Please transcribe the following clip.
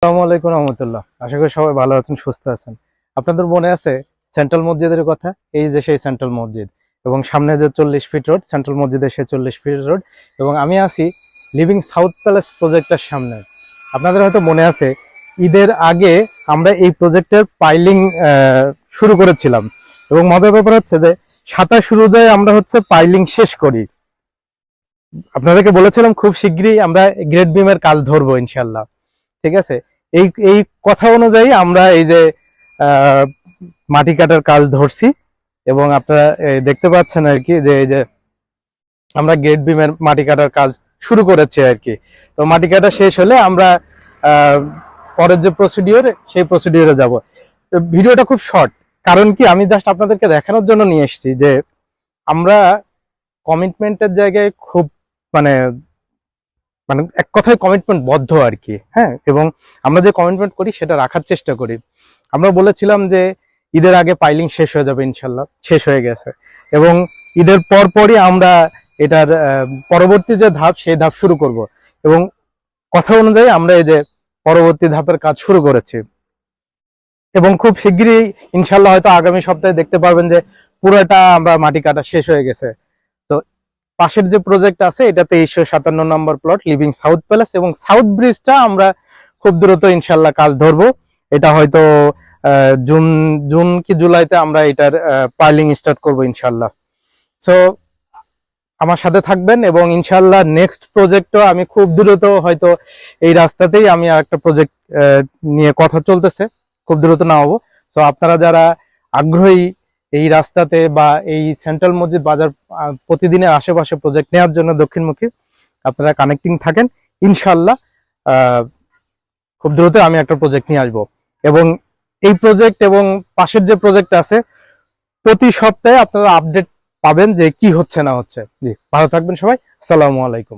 আসসালামু আলাইকুম রহমতুল্লাহ। আশা করি সবাই ভালো আছেন, সুস্থ আছেন। আপনাদের মনে আছে সেন্ট্রাল মসজিদের কথা? এই যে সেই সেন্ট্রাল মসজিদ, এবং সামনে যে 40 ফিট রোড, সেন্ট্রাল মসজিদের সেই 40 ফিট রোড। এবং আমি আছি লিভিং সাউথ প্যালেস প্রজেক্টের সামনে। আপনাদের হয়তো মনে আছে, ঈদের আগে আমরা এই প্রজেক্টের পাইলিং শুরু করেছিলাম, এবং মজার ব্যাপার হচ্ছে যে 27 রোজায় আমরা পাইলিং শেষ করি। আপনাদেরকে বলেছিলাম খুব শীঘ্রই আমরা গ্রেড বিমের কাজ ধরবো ইনশাল্লাহ। ঠিক আছে, এই এই কথা অনুযায়ী আমরা এই যে আহ, মাটি কাটার কাজ ধরছি, এবং আপনারা দেখতে পাচ্ছেন আর কি যে এই যে আমরা গেট বিমের মাটি কাটার কাজ শুরু করেছি আর কি। তো মাটি কাটা শেষ হলে আমরা আহ, পরের যে প্রসিডিওর, সেই প্রসিডিওরে যাব। ভিডিওটা খুব শর্ট, কারণ কি আমি জাস্ট আপনাদেরকে দেখানোর জন্য নিয়ে এসেছি যে আমরা কমিটমেন্টের জায়গায় খুব মানে মানে এক কথায় কমিটমেন্ট বদ্ধ আর কি। হ্যাঁ, এবং আমরা যে কমিটমেন্ট করি সেটা রাখার চেষ্টা করি। আমরা বলেছিলাম যে ঈদের আগে পাইলিং শেষ হয়ে যাবে, ইনশাল্লাহ শেষ হয়ে গেছে। এবং ঈদের পরপরই আমরা এটার পরবর্তী যে ধাপ, সেই ধাপ শুরু করব। এবং কথা অনুযায়ী আমরা এই যে পরবর্তী ধাপের কাজ শুরু করেছি, এবং খুব শিগগিরই ইনশাল্লাহ হয়তো আগামী সপ্তাহে দেখতে পারবেন যে পুরোটা আমরা মাটি কাটা শেষ হয়ে গেছে। তো পাশের যে প্রজেক্ট আছে, এটা 2357 নম্বর প্লট লিভিং সাউথ প্যালেস, এবং সাউথ ব্রিজটা আমরা খুব দ্রুত ইনশাল্লাহ কাজ ধরবো। এটা হয়তো জুন জুন কি জুলাইতে আমরা এটার পাইলিং স্টার্ট করবো ইনশাল্লাহ। সো আমার সাথে থাকবেন, এবং ইনশাল্লাহ নেক্সট প্রজেক্টও আমি খুব দ্রুত হয়তো এই রাস্তাতেই আমি আরেকটা প্রজেক্ট নিয়ে কথা চলতেছে, খুব দ্রুত নামাবো। তো আপনারা যারা আগ্রহী এই রাস্তাতে বা এই সেন্ট্রাল মসজিদ বাজার প্রতিদিনের আশেপাশে প্রজেক্ট নেওয়ার জন্য দক্ষিণমুখী, আপনারা কানেক্টিং থাকেন ইনশাল্লাহ। খুব দ্রুত আমি একটা প্রজেক্ট নিয়ে আসবো, এবং এই প্রজেক্ট এবং পাশের যে প্রজেক্ট আছে, প্রতি সপ্তাহে আপনারা আপডেট পাবেন যে কি হচ্ছে না হচ্ছে। জি, ভালো থাকবেন সবাই। আসসালামু আলাইকুম।